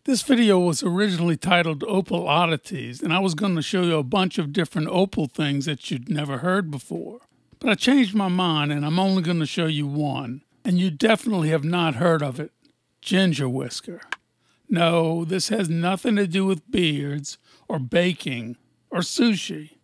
This video was originally titled Opal Oddities, and I was going to show you a bunch of different opal things that you'd never heard before. But I changed my mind, and I'm only going to show you one, and you definitely have not heard of it: ginger whisker. No, this has nothing to do with beards, or baking, or sushi.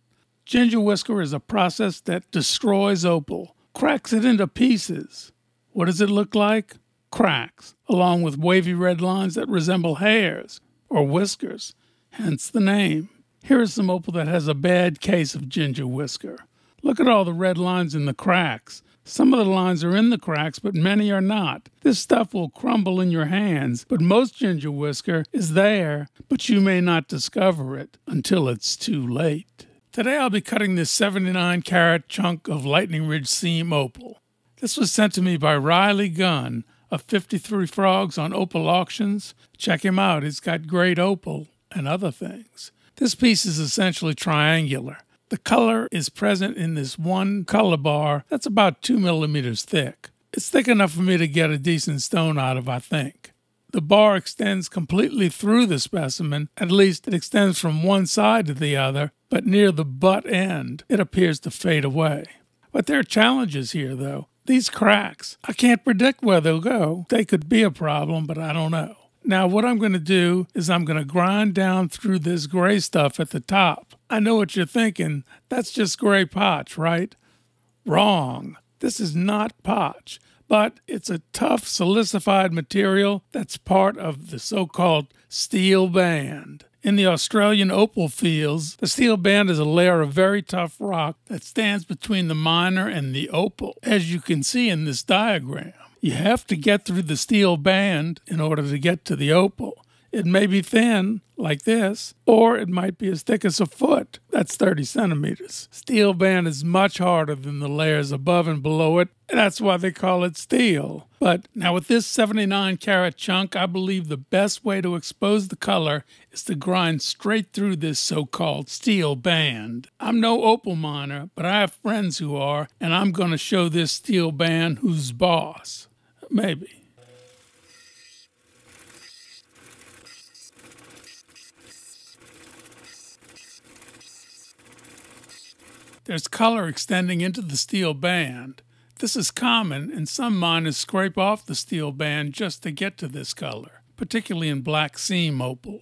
Ginger whisker is a process that destroys opal, cracks it into pieces. What does it look like? Cracks, along with wavy red lines that resemble hairs or whiskers, hence the name. Here is some opal that has a bad case of ginger whisker. Look at all the red lines in the cracks. Some of the lines are in the cracks, but many are not. This stuff will crumble in your hands, but most ginger whisker is there, but you may not discover it until it's too late. Today I'll be cutting this 79 carat chunk of Lightning Ridge seam opal. This was sent to me by Riley Gunn of 53 Frogs on Opal Auctions. Check him out, he's got great opal and other things. This piece is essentially triangular. The color is present in this one color bar that's about 2 millimeters thick. It's thick enough for me to get a decent stone out of, I think. The bar extends completely through the specimen, at least it extends from one side to the other, but near the butt end, it appears to fade away. But there are challenges here, though. These cracks, I can't predict where they'll go. They could be a problem, but I don't know. Now, what I'm going to do is I'm going to grind down through this gray stuff at the top. I know what you're thinking. That's just gray potch, right? Wrong. This is not potch, but it's a tough silicified material that's part of the so-called steel band. In the Australian opal fields, the steel band is a layer of very tough rock that stands between the miner and the opal, as you can see in this diagram. You have to get through the steel band in order to get to the opal. It may be thin, like this, or it might be as thick as a foot. That's 30 centimeters. Steel band is much harder than the layers above and below it, and that's why they call it steel. But now with this 79 carat chunk, I believe the best way to expose the color is to grind straight through this so-called steel band. I'm no opal miner, but I have friends who are, and I'm going to show this steel band who's boss. Maybe. There's color extending into the steel band. This is common, and some miners scrape off the steel band just to get to this color, particularly in black seam opal.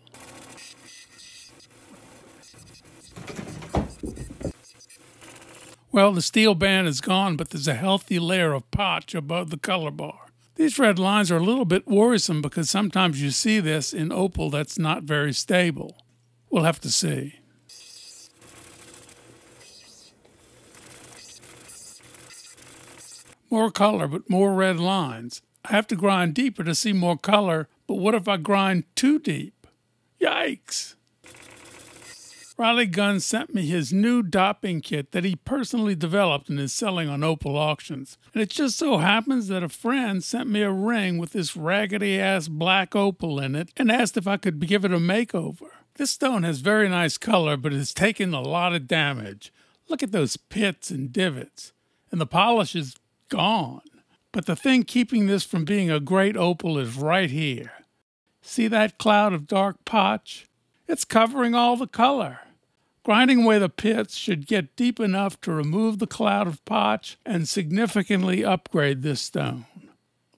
Well, the steel band is gone, but there's a healthy layer of potch above the color bar. These red lines are a little bit worrisome because sometimes you see this in opal that's not very stable. We'll have to see. More color, but more red lines. I have to grind deeper to see more color, but what if I grind too deep? Yikes! Riley Gunn sent me his new dopping kit that he personally developed and is selling on Opal Auctions. And it just so happens that a friend sent me a ring with this raggedy-ass black opal in it and asked if I could give it a makeover. This stone has very nice color, but it's taken a lot of damage. Look at those pits and divots. And the polish is gone. But the thing keeping this from being a great opal is right here. See that cloud of dark potch? It's covering all the color. Grinding away the pits should get deep enough to remove the cloud of potch and significantly upgrade this stone.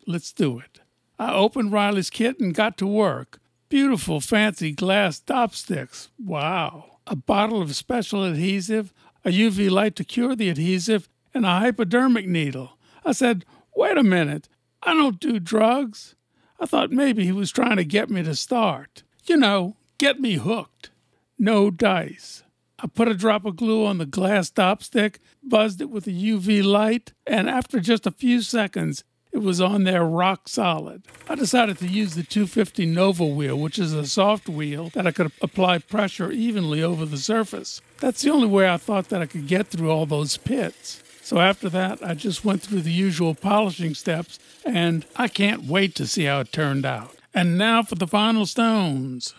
Let's do it. I opened Riley's kit and got to work. Beautiful fancy glass dopsticks. Wow. A bottle of special adhesive, a UV light to cure the adhesive, and a hypodermic needle. I said, wait a minute, I don't do drugs. I thought maybe he was trying to get me to start. You know, get me hooked. No dice. I put a drop of glue on the glass dopstick, buzzed it with a UV light, and after just a few seconds, it was on there rock solid. I decided to use the 250 Nova wheel, which is a soft wheel that I could apply pressure evenly over the surface. That's the only way I thought that I could get through all those pits. So after that, I just went through the usual polishing steps, and I can't wait to see how it turned out. And now for the final stones.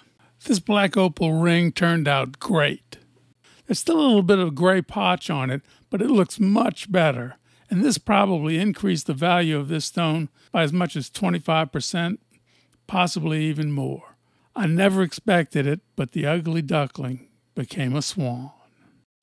This black opal ring turned out great. There's still a little bit of gray potch on it, but it looks much better. And this probably increased the value of this stone by as much as 25%, possibly even more. I never expected it, but the ugly duckling became a swan.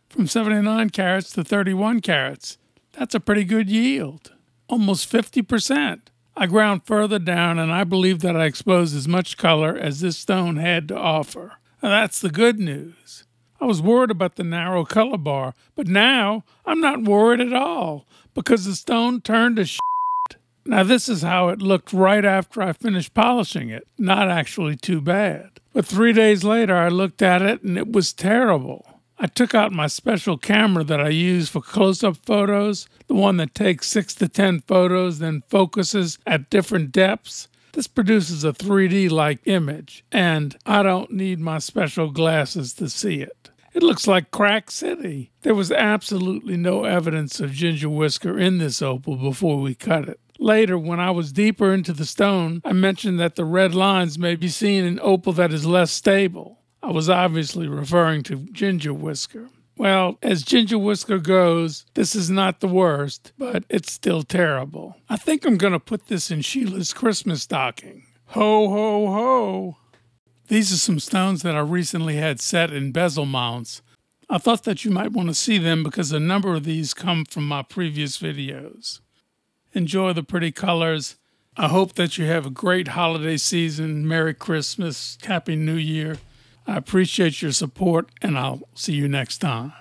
From 79 carats to 31 carats, that's a pretty good yield. Almost 50%. I ground further down, and I believe that I exposed as much color as this stone had to offer. Now, that's the good news. I was worried about the narrow color bar, but now I'm not worried at all because the stone turned to shit. Now, this is how it looked right after I finished polishing it. Not actually too bad. But 3 days later, I looked at it, and it was terrible. I took out my special camera that I use for close-up photos, the one that takes 6 to 10 photos, then focuses at different depths. This produces a 3D-like image, and I don't need my special glasses to see it. It looks like Crack City. There was absolutely no evidence of ginger whisker in this opal before we cut it. Later, when I was deeper into the stone, I mentioned that the red lines may be seen in opal that is less stable. I was obviously referring to ginger whisker. Well, as ginger whisker goes, this is not the worst, but it's still terrible. I think I'm going to put this in Sheila's Christmas stocking. Ho, ho, ho! These are some stones that I recently had set in bezel mounts. I thought that you might want to see them because a number of these come from my previous videos. Enjoy the pretty colors. I hope that you have a great holiday season. Merry Christmas. Happy New Year. I appreciate your support, and I'll see you next time.